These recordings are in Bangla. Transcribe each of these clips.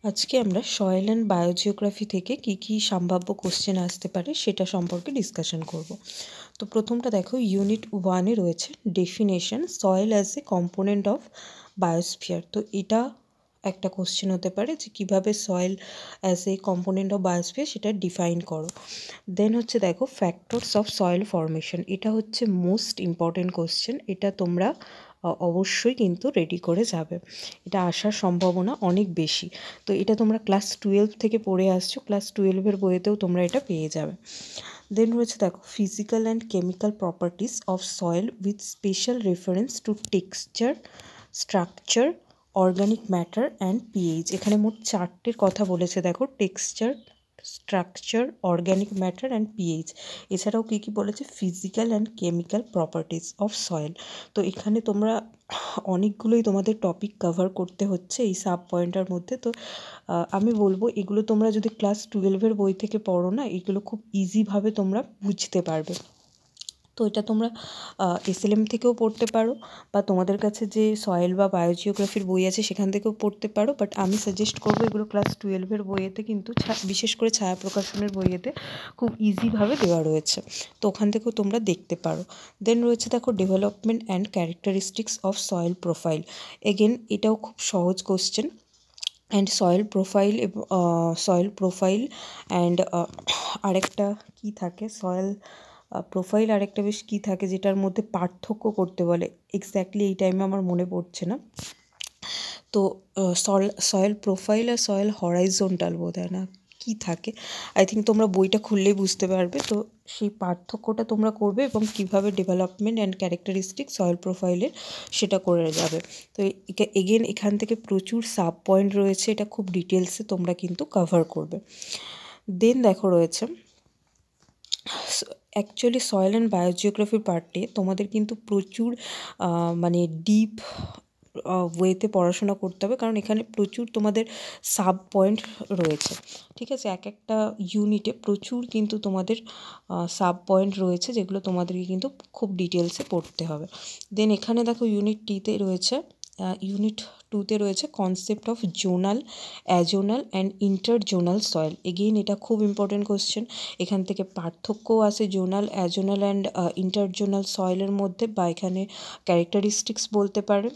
আজকে আমরা সয়েল অ্যান্ড বায়োজিওগ্রাফি থেকে কী সম্ভাব্য কোশ্চেন আসতে পারে সেটা সম্পর্কে ডিসকাশন করব। তো প্রথমটা দেখো, ইউনিট 1-এ রয়েছে definition soil as a component of biosphere. তো এটা একটা কোশ্চেন হতে পারে যে কীভাবে soil as a component of biosphere সেটা ডিফাইন করো। দেন হচ্ছে দেখো ফ্যাক্টরস অফ সয়েল ফর্মেশন, এটা হচ্ছে মোস্ট ইম্পর্টেন্ট কোশ্চেন। এটা তোমরা অবশ্যই কিন্তু রেডি করে যাবে, এটা আসার সম্ভাবনা অনেক বেশি। তো এটা তোমরা ক্লাস 12 থেকে পড়ে আসছো, ক্লাস 12-এর বইয়েতেও তোমরা এটা পেয়ে যাবে। দেন রয়েছে দেখো physical and chemical properties of soil with special reference to texture, structure, organic matter and pH. এখানে মোট 4টের কথা বলেছে দেখো, texture, structure, organic matter and pH. এছাড়াও কী কী বলেছে, physical and chemical properties of soil. তো এখানে তোমরা অনেকগুলোই তোমাদের টপিক কভার করতে হচ্ছে এই সাব পয়েন্টার মধ্যে। তো আমি বলবো এগুলো তোমরা যদি ক্লাস 12-এর বই থেকে পড়ো না, এগুলো খুব ইজিভাবে তোমরা বুঝতে পারবে। তো এটা তোমরা এসএলএম থেকেও পড়তে পারো, বা তোমাদের কাছে যে সয়েল বা বায়োজিওগ্রাফির বই আছে সেখান থেকেও পড়তে পারো। বাট আমি সাজেস্ট করবো এগুলো ক্লাস 12-এর বইয়েতে কিন্তু বিশেষ করে ছায়া প্রকাশনের বইয়েতে খুব ইজিভাবে দেওয়া রয়েছে, তো ওখান থেকেও তোমরা দেখতে পারো। দেন রয়েছে দেখো development and characteristics of soil profile. Again এটাও খুব সহজ question. And soil profile and আরেকটা কী থাকে, সয়েল প্রোফাইল আরেকটা বেশ কী থাকে যেটার মধ্যে পার্থক্য করতে বলে, এক্স্যাক্টলি এই টাইমে আমার মনে পড়ছে না। তো সয়েল প্রোফাইল আর সয়েল হরাইজন্টাল বোধ হয় না কী থাকে, আই থিঙ্ক তোমরা বইটা খুললেই বুঝতে পারবে। তো সেই পার্থক্যটা তোমরা করবে এবং কীভাবে ডেভেলপমেন্ট অ্যান্ড ক্যারেক্টারিস্টিক সয়েল প্রোফাইলের সেটা করে যাবে। তো এগেন এখান থেকে প্রচুর সাব পয়েন্ট রয়েছে, এটা খুব ডিটেলসে তোমরা কিন্তু কভার করবে। দেন দেখো রয়েছে অ্যাকচুয়ালি সয়েল অ্যান্ড বায়োজিওগ্রাফির পার্টে তোমাদের কিন্তু প্রচুর মানে ডিপ ওয়েতে পড়াশোনা করতে হবে, কারণ এখানে প্রচুর তোমাদের সাব পয়েন্ট রয়েছে। ঠিক আছে, এক একটা ইউনিটে প্রচুর কিন্তু তোমাদের সাব পয়েন্ট রয়েছে যেগুলো তোমাদেরকে কিন্তু খুব ডিটেলসে পড়তে হবে। দেন এখানে দেখো ইউনিট 2-তে রয়েছে concept of zonal, azonal and interzonal soil. Again এটা খুব ইম্পর্টেন্ট কোশ্চেন। এখান থেকে পার্থক্যও আছে জোনাল, অ্যাজোনাল অ্যান্ড ইন্টারজোনাল সয়েলের মধ্যে, বা এখানে ক্যারেক্টারিস্টিক্স বলতে পারে।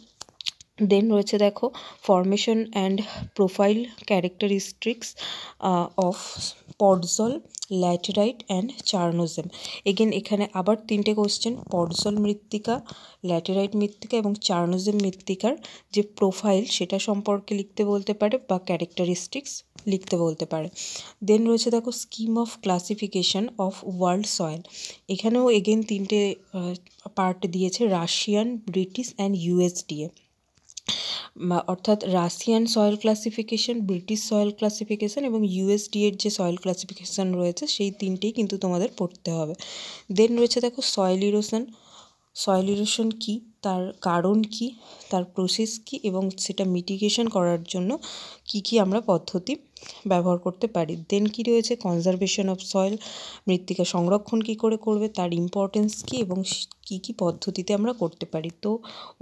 দেন রয়েছে দেখো formation and profile characteristics of podzol, laterite and chernozem. Again এখানে আবার 3টে কোশ্চেন, পডজল মৃত্তিকা, ল্যাটেরাইট মৃত্তিকা এবং চার্নোজেম মৃত্তিকার যে প্রোফাইল সেটা সম্পর্কে লিখতে বলতে পারে, বা ক্যারেক্টারিস্টিক্স লিখতে বলতে পারে। দেন রয়েছে দেখো scheme of classification of world soil. এখানেও এগেন 3টে পার্ট দিয়েছে, রাশিয়ান, ব্রিটিশ অ্যান্ড ইউএসডিএ। অর্থাৎ Russian soil classification, British soil classification এবং ইউএসডিএর যে সয়েল ক্লাসিফিকেশান রয়েছে সেই 3টেই কিন্তু তোমাদের পড়তে হবে। দেন রয়েছে দেখো সয়েল ইরোশন কী, তার কারণ কী, তার প্রসেস কী এবং সেটা মিটিগেশন করার জন্য কী আমরা পদ্ধতি ব্যবহার করতে পারি। দেন কী রয়েছে কনজারভেশন অফ সয়েল, মৃত্তিকা সংরক্ষণ কী করে করবে, তার ইম্পর্টেন্স কী এবং কী পদ্ধতিতে আমরা করতে পারি। তো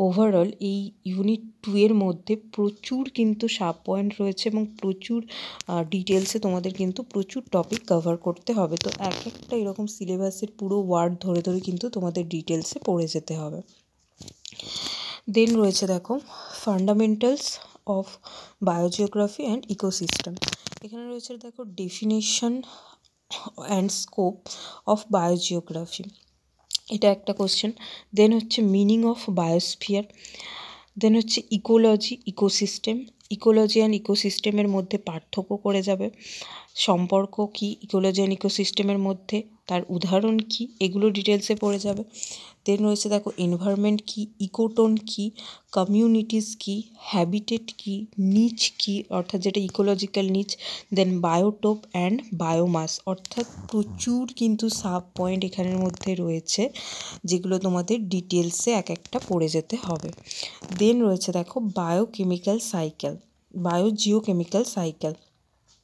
ওভারঅল এই ইউনিট 2-এর মধ্যে প্রচুর কিন্তু সাব পয়েন্ট রয়েছে এবং প্রচুর ডিটেলসে তোমাদের কিন্তু প্রচুর টপিক কভার করতে হবে। তো এক একটা এরকম সিলেবাসের পুরো ওয়ার্ড ধরে ধরে কিন্তু তোমাদের ডিটেলসে পড়ে যেতে হবে। দেন রয়েছে দেখো fundamentals of biogeography and ecosystem. এখানে রয়েছে দেখো definition and scope of biogeography, এটা একটা কোশ্চেন। দেন হচ্ছে মিনিং অফ বায়োস্ফিয়ার। দেন হচ্ছে ইকোলজি অ্যান্ড ইকোসিস্টেমের মধ্যে পার্থক্য করে যাবে, সম্পর্ক কী ইকোলজি অ্যান্ড ইকোসিস্টেমের মধ্যে, তার উদাহরণ কী, এগুলো ডিটেলসে পড়ে যাবে। দেন রয়েছে দেখো এনভায়রনমেন্ট কী, ইকোটোন কী, কমিউনিটিস কী, হ্যাবিটেট কী, নিচ কী অর্থাৎ যেটা ইকোলজিক্যাল নিচ, দেন বায়োটোপ অ্যান্ড বায়োমাস। অর্থাৎ প্রচুর কিন্তু সাব পয়েন্ট এখানের মধ্যে রয়েছে যেগুলো তোমাদের ডিটেলসে এক একটা পড়ে যেতে হবে। দেন রয়েছে দেখো বায়োজিওকেমিক্যাল সাইকেল,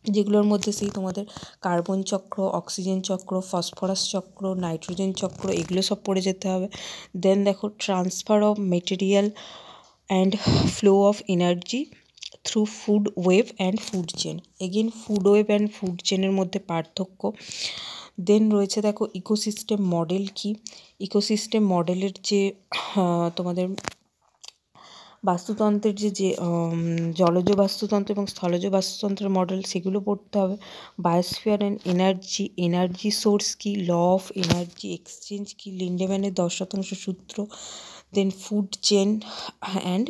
যেগুলোর মধ্যে সেই তোমাদের কার্বন চক্র, অক্সিজেন চক্র, ফসফরাস চক্র, নাইট্রোজেন চক্র, এগুলো সব পড়ে যেতে হবে। দেন দেখো transfer of material and flow of energy. Through food wave and food chain. Again food wave and food চেনের মধ্যে পার্থক্য। দেন রয়েছে দেখো ইকোসিস্টেম মডেল কি। ইকোসিস্টেম মডেলের যে তোমাদের বাস্তুতন্ত্রের যে জলজ বাস্তুতন্ত্র এবং স্থলজ বাস্তুতন্ত্রের মডেল, সেগুলো পড়তে হবে। Biosphere and energy, energy source কি, ল অফ এনার্জি এক্সচেঞ্জ কি, লিন্ডেম্যানের 10% সূত্র। Then food chain and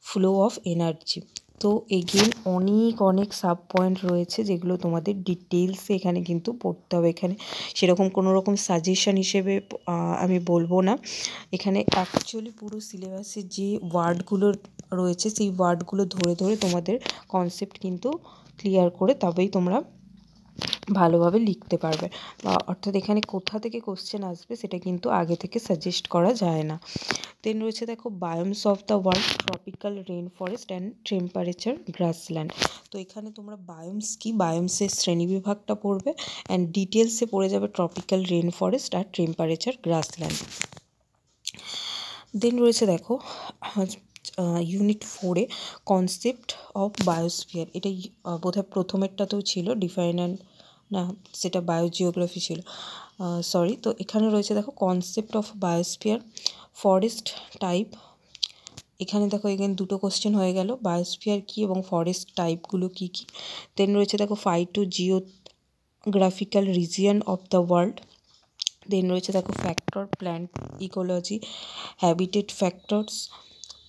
flow of energy. তো এগেন অনেক সাব পয়েন্ট রয়েছে যেগুলো তোমাদের ডিটেলসে এখানে কিন্তু পড়তে হবে। এখানে সেরকম কোনো রকম সাজেশন হিসেবে আমি বলবো না। এখানে অ্যাকচুয়ালি পুরো সিলেবাসে যে ওয়ার্ডগুলো রয়েছে সেই ওয়ার্ডগুলো ধরে ধরে তোমাদের কনসেপ্ট কিন্তু ক্লিয়ার করে তবেই তোমরা ভালোভাবে লিখতে পারবে। অর্থাৎ এখানে কোথা থেকে কোশ্চেন আসবে সেটা কিন্তু আগে থেকে সাজেস্ট করা যায় না। দেন রয়েছে দেখো biomes of the world, tropical rain forest and temperature grassland. তো এখানে তোমরা বায়োমস কি, বায়োমসের শ্রেণীবিভাগটা পড়বে অ্যান্ড ডিটেলসে পড়ে যাবে ট্রপিক্যাল রেন ফরেস্ট আর টেম্পারেচার গ্রাসল্যান্ড। দেন রয়েছে দেখো ইউনিট 4-এ কনসেপ্ট অফ বায়োস্ফিয়ার। এটাই বোধহয় প্রথমেরটাতেও ছিল, ডিফাইন অ্যান্ড না সেটা বায়োজিওগ্রাফি ছিল, সরি। তো এখানে রয়েছে দেখো concept of biosphere, forest type. এখানে দেখো এখানে দুটো কোশ্চেন হয়ে গেল, বায়োস্ফিয়ার কী এবং ফরেস্ট টাইপগুলো কী কী। দেন রয়েছে দেখো phytogeographical region of the world. Then রয়েছে দেখো factor, plant ecology, habitat factors,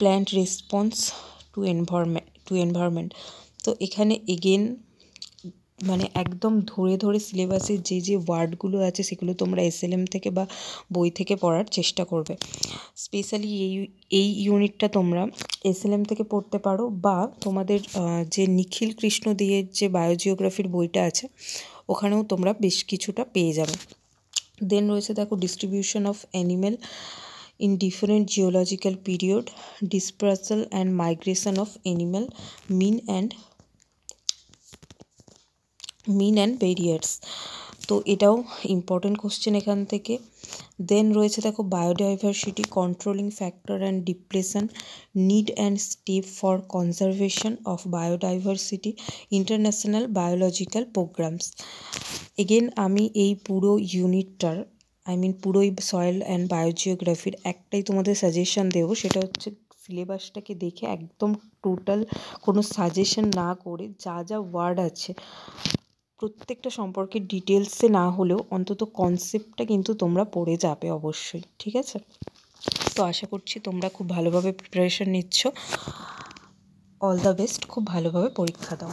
plant response to environment. তো এখানে এগেন মানে একদম ধরে ধরে সিলেবাসে যে ওয়ার্ডগুলো আছে সেগুলো তোমরা এসএলএম থেকে বা বই থেকে পড়ার চেষ্টা করবে। স্পেশালি এই ইউনিটটা তোমরা এসএলএম থেকে পড়তে পারো বা তোমাদের যে নিখিল কৃষ্ণ দিয়ের যে বায়োজিওগ্রাফির বইটা আছে ওখানেও তোমরা বেশ কিছুটা পেয়ে যাবে। দেন রয়েছে দেখো distribution of animal in different geological period, dispersal and migration of animal, mean and barriers। তো এটাও ইম্পর্টেন্ট কোশ্চেন এখান থেকে। দেন রয়েছে দেখো biodiversity, controlling factor and depression, need and step for conservation of biodiversity, international biological programs. Again আমি এই পুরো ইউনিটটার পুরোই সয়েল অ্যান্ড বায়োজিওগ্রাফির একটাই তোমাদের সাজেশন দেবো, সেটা হচ্ছে সিলেবাসটাকে দেখে একদম টোটাল কোনো সাজেশন না করে যা যা ওয়ার্ড আছে প্রত্যেকটা সম্পর্কে ডিটেলসে না হলেও অন্তত কনসেপ্টটা কিন্তু তোমরা পড়ে যাবে অবশ্যই, ঠিক আছে? তো আশা করছি তোমরা খুব ভালোভাবে প্রিপারেশন নিচ্ছ। অল দ্য বেস্ট, খুব ভালোভাবে পরীক্ষা দাও।